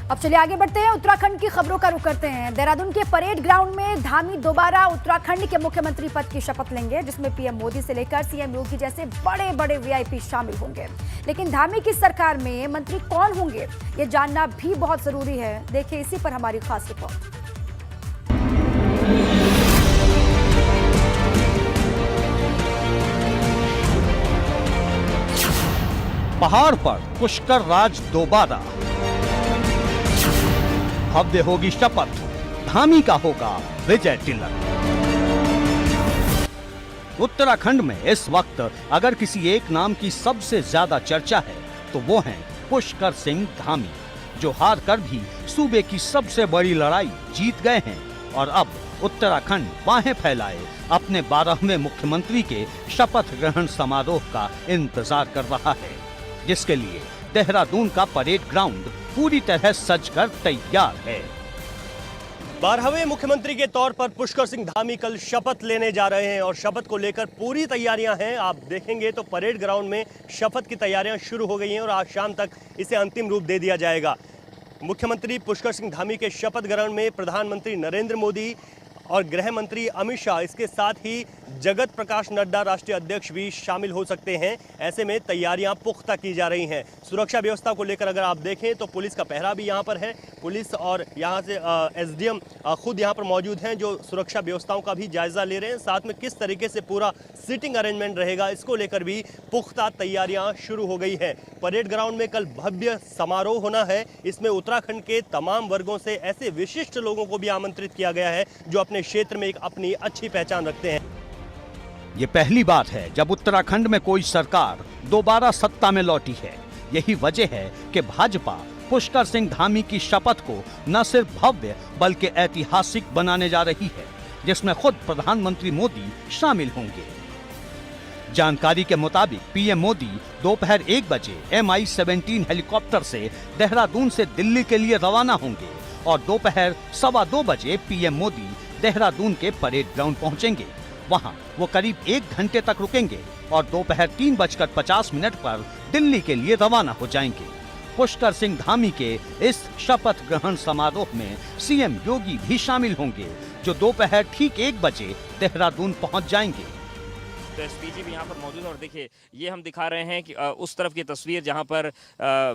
अब चलिए आगे बढ़ते हैं, उत्तराखंड की खबरों का रुख करते हैं। देहरादून के परेड ग्राउंड में धामी दोबारा उत्तराखंड के मुख्यमंत्री पद की शपथ लेंगे, जिसमें पीएम मोदी से लेकर सीएम योगी जैसे बड़े बड़े वीआईपी शामिल होंगे। लेकिन धामी की सरकार में मंत्री कौन होंगे, ये जानना भी बहुत जरूरी है। देखिए इसी पर हमारी खास रिपोर्ट। पहाड़ पर पुष्कर राज दोबारा, भव्य होगी शपथ, धामी का होगा विजय तिलक। उत्तराखंड में इस वक्त अगर किसी एक नाम की सबसे ज्यादा चर्चा है तो वो है पुष्कर सिंह धामी, जो हार कर भी सूबे की सबसे बड़ी लड़ाई जीत गए हैं और अब उत्तराखंड बाहें फैलाए अपने 12वें मुख्यमंत्री के शपथ ग्रहण समारोह का इंतजार कर रहा है, जिसके लिए देहरादून का परेड ग्राउंड पूरी तरह सजकर तैयार है। 12वें मुख्यमंत्री के तौर पर पुष्कर सिंह धामी कल शपथ लेने जा रहे हैं और शपथ को लेकर पूरी तैयारियां हैं। आप देखेंगे तो परेड ग्राउंड में शपथ की तैयारियां शुरू हो गई हैं और आज शाम तक इसे अंतिम रूप दे दिया जाएगा। मुख्यमंत्री पुष्कर सिंह धामी के शपथ ग्रहण में प्रधानमंत्री नरेंद्र मोदी और गृह मंत्री अमित शाह, इसके साथ ही जगत प्रकाश नड्डा राष्ट्रीय अध्यक्ष भी शामिल हो सकते हैं। ऐसे में तैयारियां पुख्ता की जा रही हैं। सुरक्षा व्यवस्था को लेकर अगर आप देखें तो पुलिस का पहरा भी यहां पर है। पुलिस और यहां से एसडीएम खुद यहां पर मौजूद हैं, जो सुरक्षा व्यवस्थाओं का भी जायजा ले रहे हैं। साथ में किस तरीके से पूरा सीटिंग अरेंजमेंट रहेगा, इसको लेकर भी पुख्ता तैयारियां शुरू हो गई है। परेड ग्राउंड में कल भव्य समारोह होना है। इसमें उत्तराखंड के तमाम वर्गों से ऐसे विशिष्ट लोगों को भी आमंत्रित किया गया है जो अपने क्षेत्र में एक अपनी अच्छी पहचान रखते हैं। ये पहली बात है जब उत्तराखंड में कोई सरकार दोबारा सत्ता में लौटी है। यही वजह है कि भाजपा पुष्कर सिंह धामी की शपथ को न सिर्फ भव्य बल्कि ऐतिहासिक बनाने जा रही है, जिसमें खुद प्रधानमंत्री मोदी शामिल होंगे। जानकारी के मुताबिक पीएम मोदी दोपहर 1 बजे MI-17 हेलीकॉप्टर से देहरादून से दिल्ली के लिए रवाना होंगे और दोपहर 2:15 बजे पीएम मोदी देहरादून के परेड ग्राउंड पहुंचेंगे। वहां वो करीब 1 घंटे तक रुकेंगे और दोपहर 3:50 पर दिल्ली के लिए रवाना हो जाएंगे। पुष्कर सिंह धामी के इस शपथ ग्रहण समारोह में सीएम योगी भी शामिल होंगे, जो दोपहर ठीक 1 बजे देहरादून पहुंच जाएंगे। तो एसपीजी भी यहाँ पर मौजूद है और देखिए ये हम दिखा रहे हैं कि उस तरफ की तस्वीर जहाँ पर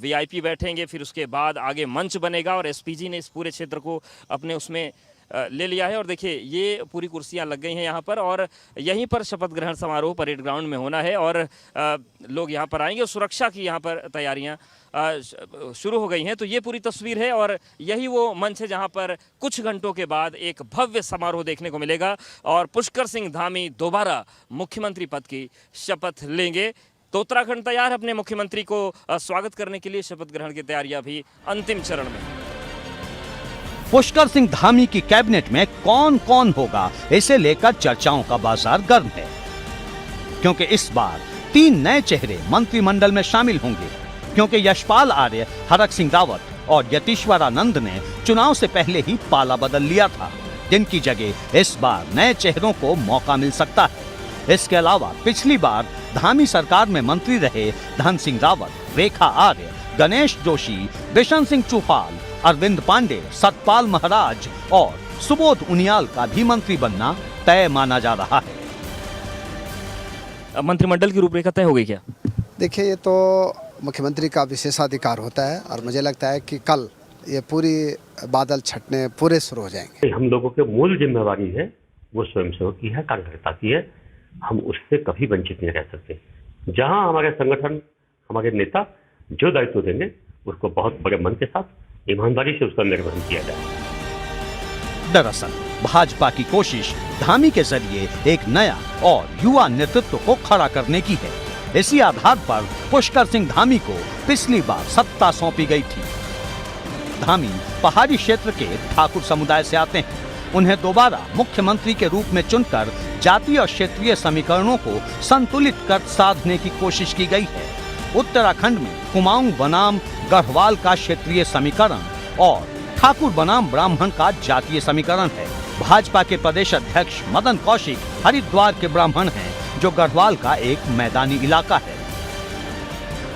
वीआईपी बैठेंगे, फिर उसके बाद आगे मंच बनेगा और एसपीजी ने इस पूरे क्षेत्र को अपने उसमें ले लिया है। और देखिए ये पूरी कुर्सियां लग गई हैं यहाँ पर और यहीं पर शपथ ग्रहण समारोह परेड ग्राउंड में होना है और लोग यहाँ पर आएंगे और सुरक्षा की यहाँ पर तैयारियां शुरू हो गई हैं। तो ये पूरी तस्वीर है और यही वो मंच है जहाँ पर कुछ घंटों के बाद एक भव्य समारोह देखने को मिलेगा और पुष्कर सिंह धामी दोबारा मुख्यमंत्री पद की शपथ लेंगे। तो उत्तराखंड तैयार है अपने मुख्यमंत्री को स्वागत करने के लिए। शपथ ग्रहण की तैयारियां भी अंतिम चरण में। पुष्कर सिंह धामी की कैबिनेट में कौन कौन होगा, इसे लेकर चर्चाओं का बाजार गर्म है, क्योंकि इस बार 3 नए चेहरे मंत्रिमंडल में शामिल होंगे। क्योंकि यशपाल आर्य, हरक सिंह रावत और यतीश्वरानंद ने चुनाव से पहले ही पाला बदल लिया था, जिनकी जगह इस बार नए चेहरों को मौका मिल सकता है। इसके अलावा पिछली बार धामी सरकार में मंत्री रहे धन सिंह रावत, रेखा आर्य, गणेश जोशी, बिशन सिंह चुफाल, अरविंद पांडे, सतपाल महाराज और सुबोध उनियाल का भी मंत्री बनना तय माना जा रहा है। मंत्रिमंडल की रूपरेखा तय हो गई क्या? देखिए ये तो मुख्यमंत्री का विशेषाधिकार होता है और मुझे लगता है कि कल ये पूरी बादल छटने पूरे शुरू हो जाएंगे। हम लोगों की मूल जिम्मेवारी है वो स्वयंसेवक की है, कार्यकर्ता की है। हम उससे कभी वंचित नहीं रह सकते। जहां हमारे संगठन, हमारे नेता जो दायित्व देंगे उसको बहुत बड़े मन के साथ ईमानदारी से उसका निर्वहन किया जाए। दरअसल भाजपा की कोशिश धामी के जरिए एक नया और युवा नेतृत्व को खड़ा करने की है। इसी आधार पर पुष्कर सिंह धामी को पिछली बार सत्ता सौंपी गई थी। धामी पहाड़ी क्षेत्र के ठाकुर समुदाय से आते हैं। उन्हें दोबारा मुख्यमंत्री के रूप में चुनकर जातीय और क्षेत्रीय समीकरणों को संतुलित कर साधने की कोशिश की गई है। उत्तराखंड में कुमाऊं बनाम गढ़वाल का क्षेत्रीय समीकरण और ठाकुर बनाम ब्राह्मण का जातीय समीकरण है। भाजपा के प्रदेश अध्यक्ष मदन कौशिक हरिद्वार के ब्राह्मण हैं, जो गढ़वाल का एक मैदानी इलाका है।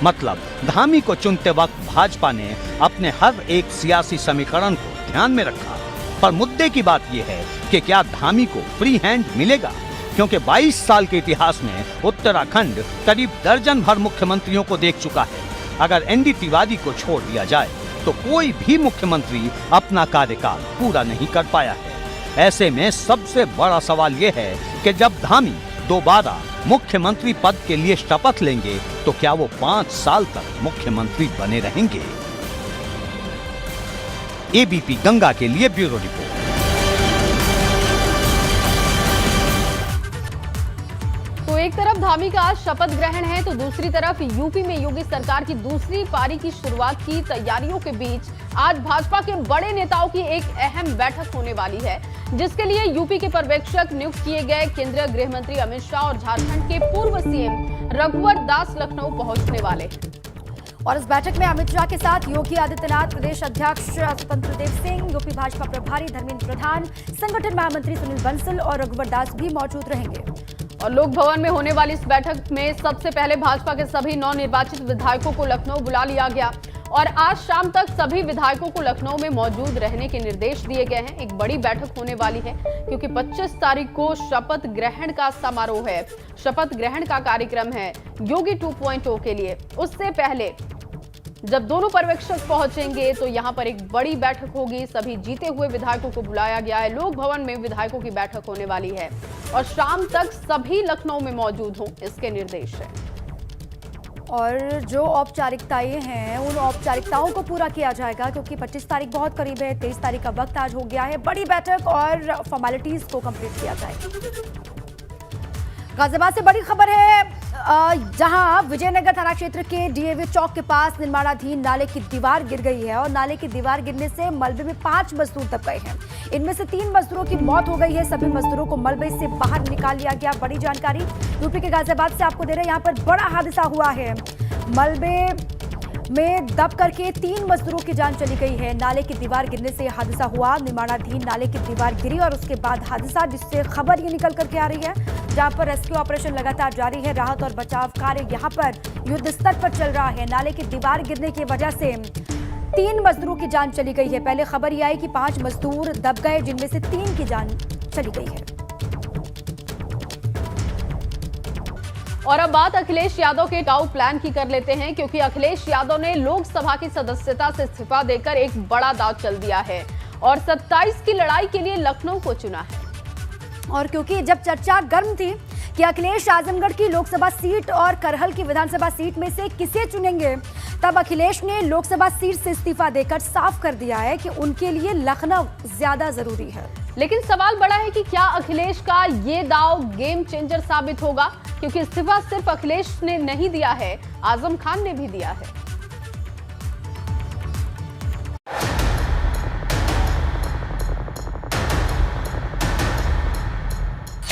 मतलब धामी को चुनते वक्त भाजपा ने अपने हर एक सियासी समीकरण को ध्यान में रखा। पर मुद्दे की बात यह है कि क्या धामी को फ्री हैंड मिलेगा, क्योंकि 22 साल के इतिहास में उत्तराखंड करीब दर्जन भर मुख्यमंत्रियों को देख चुका है। अगर एनडी तिवारी को छोड़ दिया जाए तो कोई भी मुख्यमंत्री अपना कार्यकाल पूरा नहीं कर पाया है। ऐसे में सबसे बड़ा सवाल यह है कि जब धामी दोबारा मुख्यमंत्री पद के लिए शपथ लेंगे तो क्या वो 5 साल तक मुख्यमंत्री बने रहेंगे। एबीपी गंगा के लिए ब्यूरो रिपोर्ट। तो एक तरफ धामी का आज शपथ ग्रहण है तो दूसरी तरफ यूपी में योगी सरकार की दूसरी पारी की शुरुआत की तैयारियों के बीच आज भाजपा के बड़े नेताओं की एक अहम बैठक होने वाली है, जिसके लिए यूपी के पर्यवेक्षक नियुक्त किए गए केंद्रीय गृह मंत्री अमित शाह और झारखंड के पूर्व सीएम रघुवर दास लखनऊ पहुंचने वाले हैं। और इस बैठक में अमित शाह के साथ योगी आदित्यनाथ, प्रदेश अध्यक्ष स्वतंत्र देव सिंह, यूपी भाजपा प्रभारी धर्मेंद्र प्रधान, संगठन महामंत्री सुनील बंसल और रघुवर दास भी मौजूद रहेंगे। और लोक भवन में होने वाली इस बैठक में सबसे पहले भाजपा के सभी नवनिर्वाचित विधायकों को लखनऊ बुला लिया गया और आज शाम तक सभी विधायकों को लखनऊ में मौजूद रहने के निर्देश दिए गए हैं। एक बड़ी बैठक होने वाली है क्योंकि 25 तारीख को शपथ ग्रहण का समारोह है, शपथ ग्रहण का कार्यक्रम है योगी 2.0 के लिए। उससे पहले जब दोनों पर्यवेक्षक पहुंचेंगे तो यहां पर एक बड़ी बैठक होगी। सभी जीते हुए विधायकों को बुलाया गया है। लोक भवन में विधायकों की बैठक होने वाली है और शाम तक सभी लखनऊ में मौजूद हों, इसके निर्देश है। और जो औपचारिकताएं हैं उन औपचारिकताओं को पूरा किया जाएगा क्योंकि 25 तारीख बहुत करीब है। 23 तारीख का वक्त आज हो गया है। बड़ी बैठक और फॉर्मेलिटीज को कंप्लीट किया जाएगा। गाजियाबाद से बड़ी खबर है, जहां विजयनगर थाना क्षेत्र के डीएवी चौक के पास निर्माणाधीन नाले की दीवार गिर गई है और नाले की दीवार गिरने से मलबे में 5 मजदूर दब गए हैं। इनमें से 3 मजदूरों की मौत हो गई है। सभी मजदूरों को मलबे से बाहर निकाल लिया गया। बड़ी जानकारी यूपी के गाजियाबाद से आपको दे रहे हैं। यहाँ पर बड़ा हादसा हुआ है। मलबे में दब करके 3 मजदूरों की जान चली गई है। नाले की दीवार गिरने से हादसा हुआ। निर्माणाधीन नाले की दीवार गिरी और उसके बाद हादसा, जिससे खबर ये निकल करके आ रही है, जहां पर रेस्क्यू ऑपरेशन लगातार जारी है। राहत और बचाव कार्य यहां पर युद्ध स्तर पर चल रहा है। नाले की दीवार गिरने की वजह से 3 मजदूरों की जान चली गई है। पहले खबर ये आई कि 5 मजदूर दब गए, जिनमें से 3 की जान चली गई है। और अब बात अखिलेश यादव के टाउ प्लान की कर लेते हैं, क्योंकि अखिलेश यादव ने लोकसभा की सदस्यता से इस्तीफा देकर एक बड़ा दांव चल दिया है और 27 की लड़ाई के लिए लखनऊ को चुना है। और क्योंकि जब चर्चा गर्म थी कि अखिलेश आजमगढ़ की लोकसभा सीट और करहल की विधानसभा सीट में से किसे चुनेंगे, तब अखिलेश ने लोकसभा सीट से इस्तीफा देकर साफ कर दिया है कि उनके लिए लखनऊ ज्यादा जरूरी है। लेकिन सवाल बड़ा है कि क्या अखिलेश का ये दाव गेम चेंजर साबित होगा, क्योंकि इस्तीफा सिर्फ अखिलेश ने नहीं दिया है, आजम खान ने भी दिया है।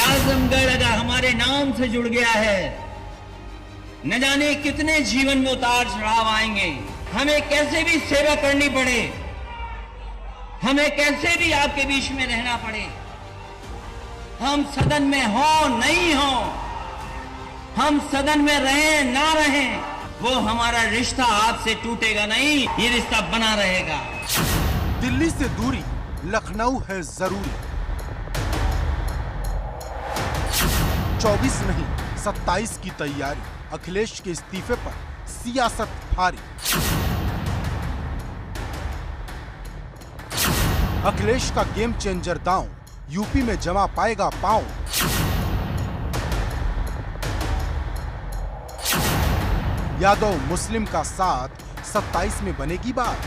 आजमगढ़ अगर हमारे नाम से जुड़ गया है, न जाने कितने जीवन में उतार चढ़ाव आएंगे। हमें कैसे भी सेवा करनी पड़े, हमें कैसे भी आपके बीच में रहना पड़े, हम सदन में हो नहीं हो, हम सदन में रहें ना रहें, वो हमारा रिश्ता आपसे टूटेगा नहीं, ये रिश्ता बना रहेगा। दिल्ली से दूरी लखनऊ है जरूरी। 24 नहीं 27 की तैयारी। अखिलेश के इस्तीफे पर सियासत भारी। अखिलेश का गेम चेंजर दांव यूपी में जमा पाएगा पांव। यादव मुस्लिम का साथ 27 में बनेगी बात।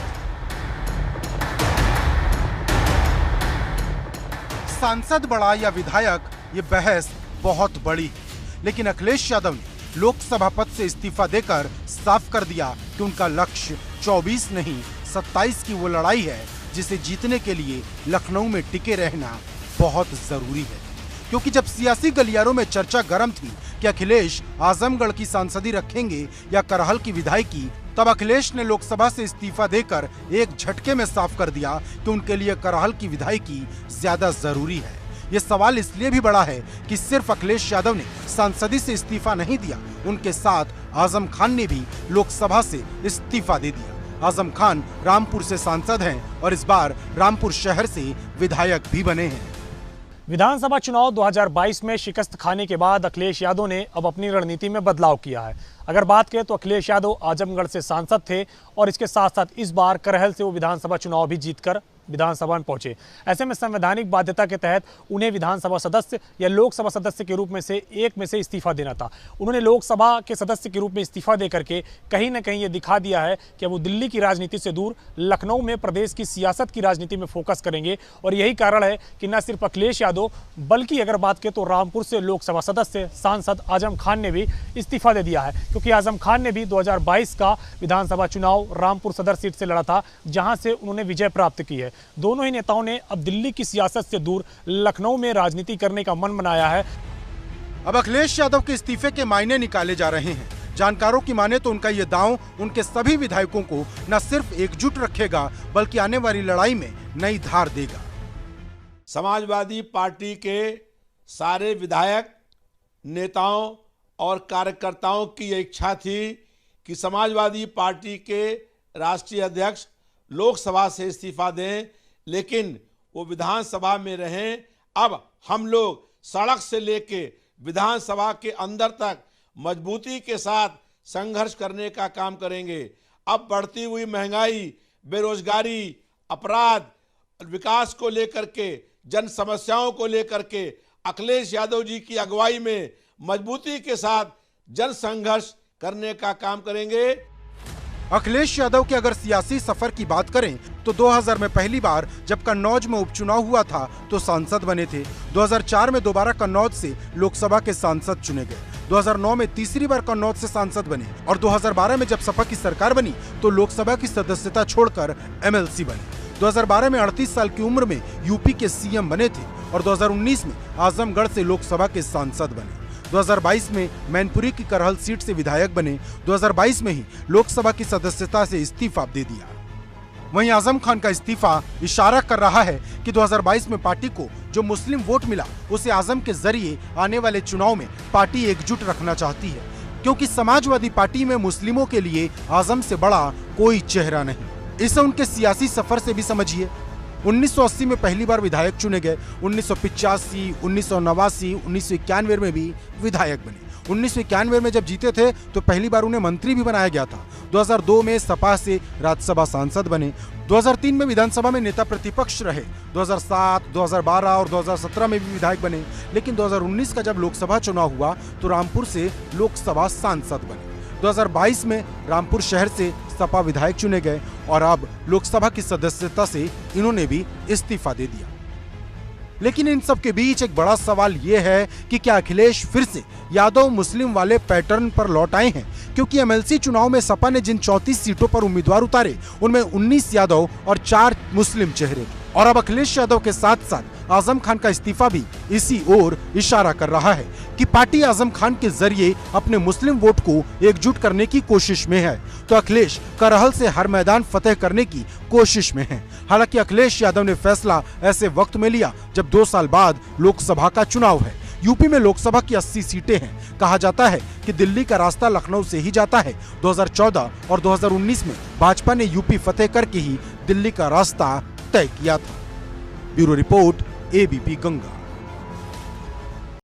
सांसद बड़ा या विधायक, ये बहस बहुत बड़ी है, लेकिन अखिलेश यादव ने लोकसभा पद से इस्तीफा देकर साफ कर दिया कि उनका लक्ष्य 24 नहीं 27 की वो लड़ाई है जिसे जीतने के लिए लखनऊ में टिके रहना बहुत जरूरी है। क्योंकि जब सियासी गलियारों में चर्चा गर्म थी कि अखिलेश आजमगढ़ की सांसदी रखेंगे या करहल की विधायकी, तब अखिलेश ने लोकसभा से इस्तीफा देकर एक झटके में साफ कर दिया कि उनके लिए करहल की विधायकी ज्यादा जरूरी है। ये सवाल इसलिए भी बड़ा है कि सिर्फ अखिलेश यादव ने सांसदी से इस्तीफा नहीं दिया, उनके साथ आजम खान ने भी लोकसभा से इस्तीफा दे दिया। आजम खान रामपुर से सांसद हैं और इस बार रामपुर शहर से विधायक भी बने हैं। विधानसभा चुनाव 2022 में शिकस्त खाने के बाद अखिलेश यादव ने अब अपनी रणनीति में बदलाव किया है। अगर बात करें तो अखिलेश यादव आजमगढ़ से सांसद थे और इसके साथ साथ इस बार करहल से वो विधानसभा चुनाव भी जीतकर विधानसभा में पहुंचे। ऐसे में संवैधानिक बाध्यता के तहत उन्हें विधानसभा सदस्य या लोकसभा सदस्य के रूप में से एक में से इस्तीफा देना था। उन्होंने लोकसभा के सदस्य के रूप में इस्तीफा देकर के कहीं ना कहीं ये दिखा दिया है कि वो दिल्ली की राजनीति से दूर लखनऊ में प्रदेश की सियासत की राजनीति में फोकस करेंगे। और यही कारण है कि न सिर्फ अखिलेश यादव बल्कि अगर बात करें तो रामपुर से लोकसभा सदस्य सांसद आजम खान ने भी इस्तीफा दे दिया है, क्योंकि आजम खान ने भी 2022 का विधानसभा चुनाव रामपुर सदर सीट से लड़ा था, जहां से उन्होंने विजय प्राप्त की है। दोनों ही नेताओं ने अब दिल्ली की सियासत से दूर लखनऊ में राजनीति करने का मन बनाया है। अब अखिलेश यादव के इस्तीफे के मायने निकाले जा रहे हैं। जानकारों की माने तो उनका ये दांव उनके सभी विधायकों को न सिर्फ एकजुट रखेगा बल्कि आने वाली लड़ाई में नई धार देगा। समाजवादी पार्टी के सारे विधायक, नेताओं और कार्यकर्ताओं की ये इच्छा थी कि समाजवादी पार्टी के राष्ट्रीय अध्यक्ष लोकसभा से इस्तीफा दें, लेकिन वो विधानसभा में रहें। अब हम लोग सड़क से लेके विधानसभा के अंदर तक मजबूती के साथ संघर्ष करने का काम करेंगे। अब बढ़ती हुई महंगाई, बेरोजगारी, अपराध, विकास को लेकर के, जन समस्याओं को लेकर के अखिलेश यादव जी की अगुवाई में मजबूती के साथ जन संघर्ष करने का काम करेंगे। अखिलेश यादव के अगर सियासी सफर की बात करें तो 2000 में पहली बार जब कन्नौज में उपचुनाव हुआ था तो सांसद बने थे। 2004 में दोबारा कन्नौज से लोकसभा के सांसद चुने गए। 2009 में तीसरी बार कन्नौज से सांसद बने और 2012 में जब सपा की सरकार बनी तो लोकसभा की सदस्यता छोड़कर एमएलसी बने। 2012 में 38 साल की उम्र में यूपी के सीएम बने थे और 2019 में आजमगढ़ से लोकसभा के सांसद बने। 2022 में मैनपुरी की करहल सीट से विधायक बने। 2022 में ही लोकसभा की सदस्यता से इस्तीफा दे दिया। वहीं आजम खान का इस्तीफा इशारा कर रहा है कि 2022 में पार्टी को जो मुस्लिम वोट मिला उसे आजम के जरिए आने वाले चुनाव में पार्टी एकजुट रखना चाहती है, क्योंकि समाजवादी पार्टी में मुस्लिमों के लिए आजम से बड़ा कोई चेहरा नहीं। इसे उनके सियासी सफर से भी समझिए। 1980 में पहली बार विधायक चुने गए। 1985, 1989, 1991 में भी विधायक बने। 1991 में जब जीते थे तो पहली बार उन्हें मंत्री भी बनाया गया था। 2002 में सपा से राज्यसभा सांसद बने। 2003 में विधानसभा में नेता प्रतिपक्ष रहे। 2007, 2012 और 2017 में भी विधायक बने। लेकिन 2019 का जब लोकसभा चुनाव हुआ तो रामपुर से लोकसभा सांसद बने। 2022 में रामपुर शहर से सपा विधायक चुने गए और अब लोकसभा की सदस्यता से इन्होंने भी इस्तीफा दे दिया। लेकिन इन सब के बीच एक बड़ा सवाल ये है कि क्या अखिलेश फिर से यादव मुस्लिम वाले पैटर्न पर लौट आए हैं, क्योंकि एमएलसी चुनाव में सपा ने जिन 34 सीटों पर उम्मीदवार उतारे उनमें 19 यादव और 4 मुस्लिम चेहरे, और अब अखिलेश यादव के साथ साथ आजम खान का इस्तीफा भी इसी ओर इशारा कर रहा है कि पार्टी आजम खान के जरिए अपने मुस्लिम वोट को एकजुट करने की कोशिश में है, तो अखिलेश करहल से हर मैदान फतेह करने की कोशिश में है। हालांकि अखिलेश यादव ने फैसला ऐसे वक्त में लिया जब 2 साल बाद लोकसभा का चुनाव है। यूपी में लोकसभा की 80 सीटें हैं। कहा जाता है कि दिल्ली का रास्ता लखनऊ से ही जाता है। 2014 और 2019 में भाजपा ने यूपी फतेह करके ही दिल्ली का रास्ता तय किया था। Bureau report, ABP Ganga.